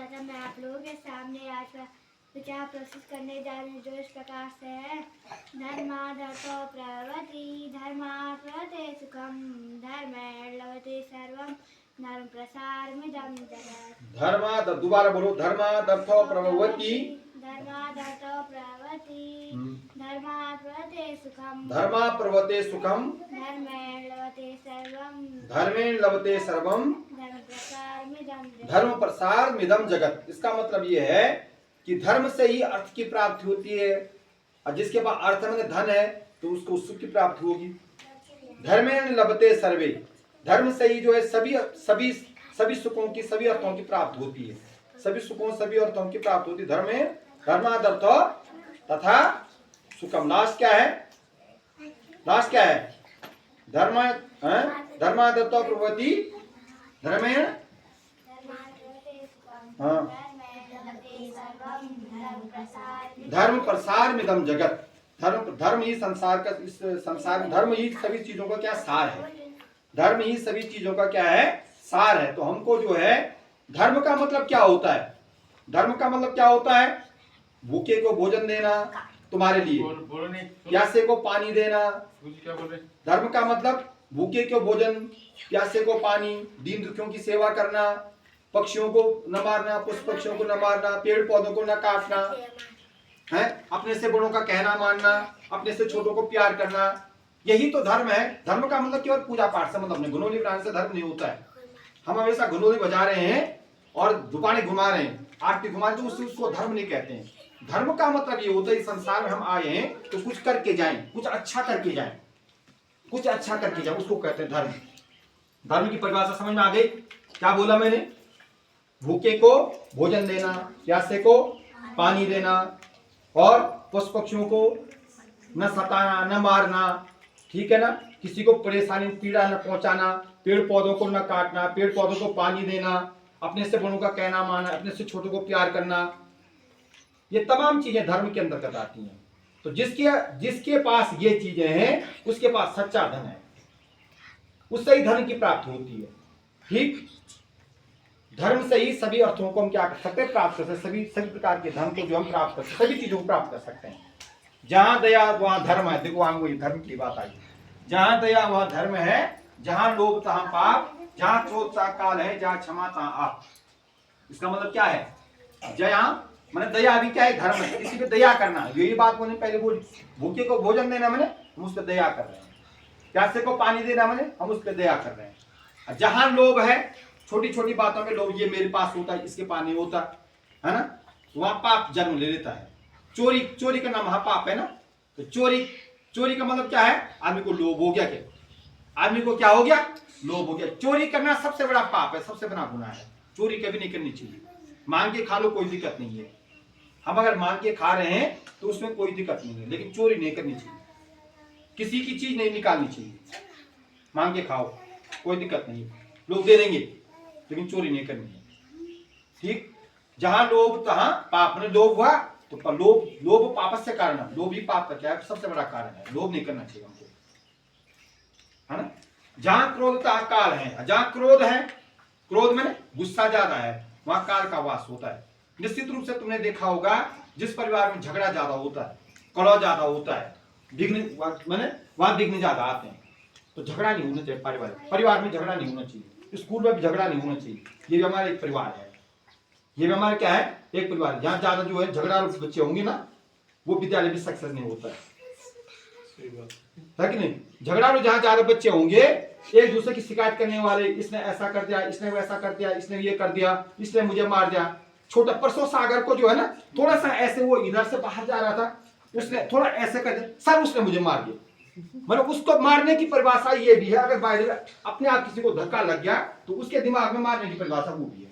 था मैं आप लोगों के सामने आज का विचार प्रस्तुत करने जा रही हूँ जो इस प्रकार से है। धर्माधर्तो प्रवृत्ति धर्माप्रवृत्ते सुखम धर्मेण लभते सर्वं धर्म प्रसारमिदं जगत्। दोबारा बोलो। धर्माधर्थो प्रवृत्ति धर्माधर्तो प्रवृत्ति धर्माप्रवृत्ते सुखम धर्मा प्रवते सुखम धर्मेण लभते सर्वं धर्मेण लभते सर्वम धर्म प्रसारमिदं जगत्। धर्म प्रसार मिदम जगत। इसका मतलब ये है कि धर्म से ही अर्थ की प्राप्ति होती है, और जिसके पास अर्थ में धन है तो उसको सुख की प्राप्ति होगी। धर्मेण लभते सर्वे, धर्म से ही जो है सभी सुखों की, सभी अर्थों की प्राप्ति होती है। सभी सुखों, सभी अर्थों की प्राप्ति होती है धर्म में। धर्मादर्थ तथा सुखम। लास्ट क्या है? लास्ट क्या है? धर्मादर्थ प्रवृत्ति धर्मेण धर्म प्रसार मिदम जगत। धर्म ही संसार का, इस संसार में धर्म ही सभी चीजों का क्या सार है। धर्म ही सभी चीजों का क्या है? सार है। तो हमको जो है धर्म का मतलब क्या होता है? धर्म का मतलब क्या होता है? भूखे को भोजन देना तुम्हारे लिए, प्यासे को पानी देना। धर्म का मतलब भूखे को भोजन, प्यासे को पानी, दीन दुखियों की सेवा करना, पक्षियों को न मारना, पुष्प पक्षियों को न मारना, पेड़ पौधों को न काटना है, अपने से बड़ों का कहना मानना, अपने से छोटों को प्यार करना। यही तो धर्म है। धर्म का मतलब केवल पूजा पाठ से मतलब नहीं। घुनौली बजाने से धर्म नहीं होता है। हम हमेशा घुनौली बजा रहे हैं और दुकानें घुमा रहे हैं, आरती घुमा रहे हैं, तो उसको धर्म नहीं कहते हैं। धर्म का मतलब ये होता है, इस संसार में हम आए हैं तो कुछ करके जाएं, कुछ अच्छा करके जाएं, कुछ अच्छा करके जाएं, उसको कहते हैं धर्म। धर्म की परिभाषा समझ में आ गई? क्या बोला मैंने? भूखे को भोजन देना, प्यासे को पानी देना, और पशु पक्षियों को न सताना, न मारना, ठीक है ना, किसी को परेशानी पीड़ा न पहुंचाना, पेड़ पौधों को न काटना, पेड़ पौधों को पानी देना, अपने से बड़ों का कहना मानना, अपने से छोटों को प्यार करना। ये तमाम चीजें धर्म के अंतर्गत आती हैं। तो जिसके पास ये चीजें हैं उसके पास सच्चा धन है, उससे ही धन की प्राप्ति होती है। ठीक, धर्म से ही सभी अर्थों को हम क्या कर सकते हैं? प्राप्त कर सकते हैं। सभी प्रकार के धन को जो हम प्राप्त कर सकते हैं, सभी चीजों को प्राप्त कर सकते हैं। जहां दया वहां धर्म है। देखो वहां वही धर्म की बात आई। जहां दया वहां धर्म है, जहां लोभ तहां पाप, जहां क्रोध तहां काल है, जहां क्षमा तहां आप। इसका मतलब क्या है? जया मैंने दया भी क्या है? धर्म है। किसी पे दया करना, यही बात मैंने पहले बोली। भूखे को भोजन देना मैंने, हम उस पर दया कर रहे हैं। प्यासे को पानी देना मैंने, हम उस पर दया कर रहे हैं। जहां लोभ है, छोटी छोटी बातों में लोभ, ये मेरे पास होता है, इसके पास नहीं होता है ना, वहां पाप जन्म ले लेता है। चोरी करना महापाप है ना। तो चोरी का मतलब क्या है? आदमी को लोभ हो गया। क्या आदमी को क्या हो गया? लोभ हो गया। चोरी करना सबसे बड़ा पाप है, सबसे बड़ा गुनाह है। चोरी कभी नहीं करनी चाहिए। मांग के खा लो, कोई दिक्कत नहीं है। हम अगर मांग के खा रहे हैं तो उसमें कोई दिक्कत नहीं है, लेकिन चोरी नहीं करनी चाहिए। किसी की चीज नहीं निकालनी चाहिए। मांग के खाओ, कोई दिक्कत नहीं है, लोग दे देंगे, लेकिन चोरी नहीं करनी है। ठीक, जहां लोभ तहां पाप। ने लोभ हुआ तो लोभ पाप से कारण, लोभ ही पाप का क्या है? सबसे बड़ा कारण है। लोभ नहीं करना चाहिए हमको, है ना। जहां क्रोध तहां काल है। जहां क्रोध है, क्रोध में गुस्सा ज्यादा है, वहां काल का वास होता है। निश्चित रूप से तुमने देखा होगा, जिस परिवार में झगड़ा ज्यादा होता है, कलह ज्यादा होता है, वहां विघ्न ज्यादा आते हैं। तो झगड़ा नहीं होना चाहिए। परिवार में झगड़ा नहीं होना चाहिए। स्कूल में भी झगड़ा नहीं होना चाहिए। ये भी हमारा एक परिवार है। ये भी हमारा क्या है? एक परिवार। जहां ज्यादा जो है झगड़ा बच्चे होंगे ना, वो विद्यालय भी सक्सेस नहीं होता है कि नहीं। झगड़ा जहां ज्यादा बच्चे होंगे, एक दूसरे की शिकायत करने वाले, इसने ऐसा कर दिया, इसने वैसा कर दिया, इसने ये कर दिया, इसने मुझे मार दिया। छोटा परसों सागर को जो है ना, थोड़ा सा ऐसे वो इधर से बाहर जा रहा था, उसने थोड़ा ऐसे कर दिया, सर उसने मुझे मार दिया। मतलब उसको मारने की परिभाषा ये भी है। अगर बाहर अपने आप किसी को धक्का लग गया तो उसके दिमाग में मारने की परिभाषा वो भी है।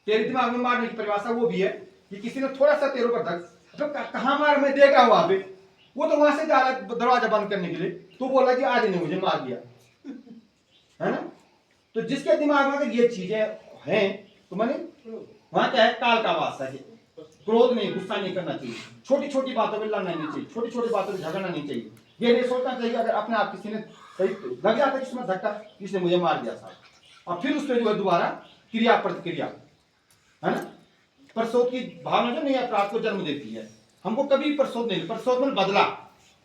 तेरे दिमाग में मारने की परिभाषा वो भी है कि किसी ने थोड़ा सा तेरे ऊपर धक्का, तो कहां मार, मैं देख रहा हूं वहां पे, वो तो वहां से जा रहा है दरवाजा बंद करने के लिए, तो बोला कि आज ने मुझे मार दिया, है ना। तो जिसके दिमाग में अगर ये चीजें हैं तो मैंने वहां क्या है? काल का वास है। क्रोध नहीं, गुस्सा नहीं करना चाहिए। छोटी छोटी बातों में लड़ना नहीं चाहिए। छोटी छोटी बातों में झगड़ना नहीं चाहिए। ये नहीं सोचना चाहिए अगर अपने आप किसी ने सही लग जाता है, किसमें धक्का, किसने मुझे मार दिया साहब, और फिर उसमें जो है दोबारा क्रिया प्रतिक्रिया है ना। प्रसोद की भावना जो नहीं अपराध को जन्म देती है, हमको कभी प्रसोद नहीं, प्रसोद में बदला,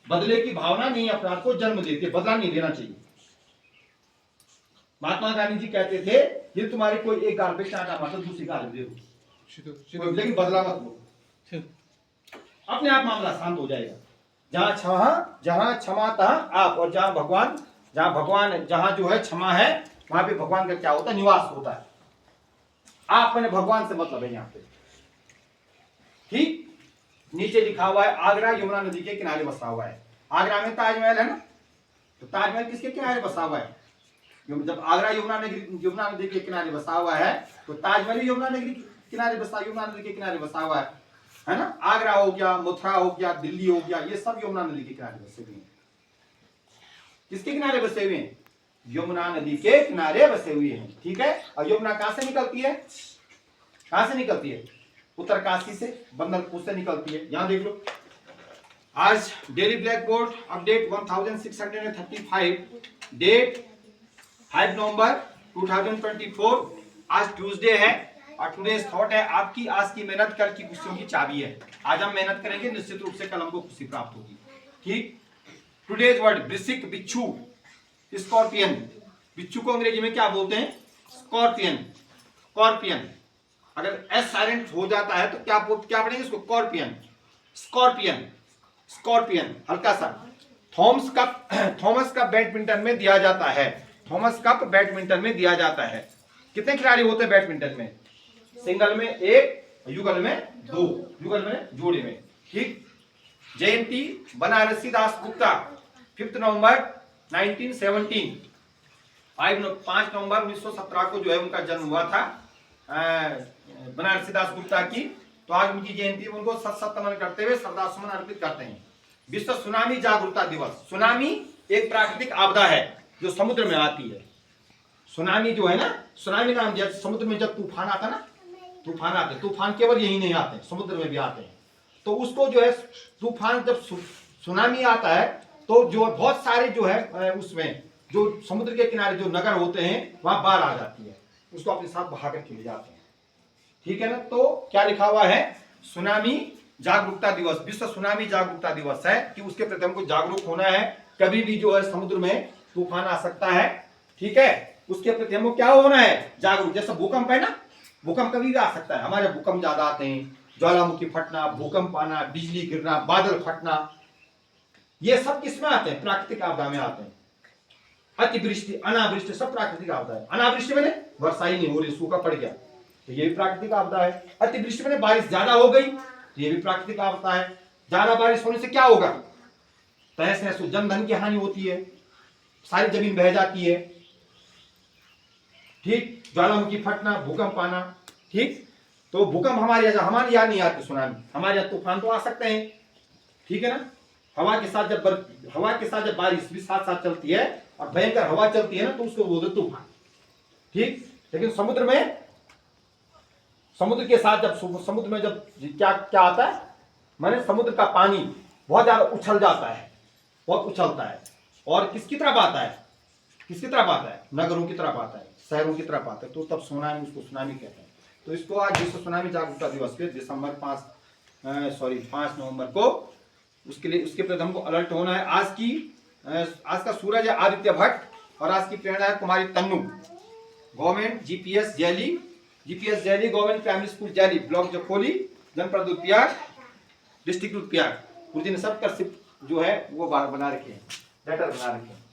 बदले की भावना नहीं अपराध को जन्म देती है, बदला नहीं लेना चाहिए। महात्मा गांधी जी कहते थे ये तुम्हारी कोई एक गाल पे कांटा मार तो दूसरी गाल दे दो, लेकिन बदला मत लो, अपने आप मामला शांत हो जाएगा। जहां क्षमा तहां आप, और जहां भगवान जहां जो है क्षमा है वहां पे भगवान का क्या होता है, निवास होता है। आप मैंने भगवान से मतलब है यहाँ पे, ठीक। नीचे लिखा हुआ है आगरा यमुना नदी के किनारे बसा हुआ है। आगरा में ताजमहल है ना, तो ताजमहल किसके किनारे बसा हुआ है? जब आगरा यमुना नदी के किनारे बसा हुआ है तो ताजमहल यमुना नदी के किनारे बसा हुआ है ना। आगरा हो गया, मथुरा हो गया, दिल्ली हो गया, ये सब यमुना नदी के किनारे बसे हुए हैं। किसके किनारे बसे हुए हैं? यमुना नदी के किनारे बसे हुए हैं, ठीक है। और यमुना कहां से निकलती है? कहां से निकलती है? उत्तरकाशी से, बंदरपुर से निकलती है। यहां देख लो, आज daily blackboard update 1635, date 5 November 2024। आज ट्यूसडे है और टुडेज थॉट है आपकी आज की मेहनत कल की खुशियों की चाबी है। आज हम मेहनत करेंगे, निश्चित रूप से कल हमको खुशी प्राप्त होगी, ठीक। टुडेज वर्ड वृश्चिक, बिच्छू, स्कॉर्पियन। बिच्छू को अंग्रेजी में क्या बोलते हैं? स्कॉर्पियन। स्कॉर्पियन अगर एस साइलेंट हो जाता है तो क्या पढ़ेंगे इसको? Scorpion, scorpion, scorpion. हल्का सा थॉमस कप बैडमिंटन में दिया जाता है। थॉमस कप बैडमिंटन में दिया जाता है। कितने खिलाड़ी होते हैं बैडमिंटन में? सिंगल में 1, युगल में 2, युगल में जोड़े में, ठीक। जयंती बनारसी दास गुप्ता, 5 नवंबर 1917। 5 नवंबर 1917 को जो है उनका जन्म हुआ था, बनारसी दास गुप्ता की। तो आज उनकी जयंती, उनको सत नमन करते हुए श्रद्धासुमन अर्पित करते हैं। विश्व सुनामी जागरूकता दिवस। सुनामी एक प्राकृतिक आपदा है जो समुद्र में आती है। सुनामी जो है ना, सुनामी नाम दिया, समुद्र में जब तूफान आता ना, तूफान आते, तूफान केवल यही नहीं आते, समुद्र में भी आते हैं। तो उसको जो है तूफान, जब सुनामी आता है तो जो बहुत सारे जो है उसमें जो समुद्र के किनारे जो नगर होते हैं वहां बाढ़ आ जाती है, उसको अपने साथ बहा कर ले जाते हैं, ठीक है ना। तो क्या लिखा हुआ है? सुनामी जागरूकता दिवस, विश्व सुनामी जागरूकता दिवस है कि उसके प्रति हमको जागरूक होना है। कभी भी जो है समुद्र में तूफान आ सकता है, ठीक है, उसके प्रति हमको क्या होना है? जागरूक। जैसे भूकंप है ना, भूकंप कभी भी आ सकता है, हमारे भूकंप ज्यादा आते हैं, ज्वालामुखी फटना, भूकंप आना, बिजली गिरना, बादल फटना, ये सब किसमें आते हैं? प्राकृतिक आपदा में आते हैं। अतिवृष्टि, अनावृष्टि सब प्राकृतिक आपदा है। अनावृष्टि मैंने वर्षा ही नहीं हो रही, सूखा पड़ गया, तो ये भी प्राकृतिक आपदा है। अतिवृष्टि मैंने बारिश ज्यादा हो गई, तो ये भी प्राकृतिक आपदा है। ज्यादा बारिश होने से क्या होगा? तहस नहस, जनधन की हानि होती है, सारी जमीन बह जाती है, ठीक। ज्वालामुखी फटना, भूकंप आना, ठीक। तो भूकंप हमारे यहाँ नहीं आते, सुनामी हमारे यहाँ तूफान तो आ सकते हैं, ठीक है ना। हवा के साथ जब बारिश भी साथ साथ चलती है और भयंकर हवा चलती है ना, तो उसको बोलते तूफान, ठीक। लेकिन समुद्र के साथ जब समुद्र में जब क्या आता है, माने समुद्र का पानी बहुत ज्यादा उछल जाता है, बहुत उछलता है, और किसकी तरफ आता है? नगरों की तरफ आता है, शहरों की तरफ आता है, तो तब सुनामी, उसको सुनामी कहते हैं। तो इसको आज विश्व सुनामी जागरूकता दिवस पे 5 नवंबर को उसके प्रति हमको अलर्ट होना है। आज का सूरज है आदित्य भट्ट और आज की प्रेरणा है कुमारी तन्नू। गवर्नमेंट जीपीएस जैली गवर्नमेंट प्राइमरी स्कूल जैली, ब्लॉक जखोली, जनपद उदप्रयाग, डिस्ट्रिक्ट उदप्रयाग। उस दिन सब का जो है वो बना रखे हैं, लेटर बना रखे हैं।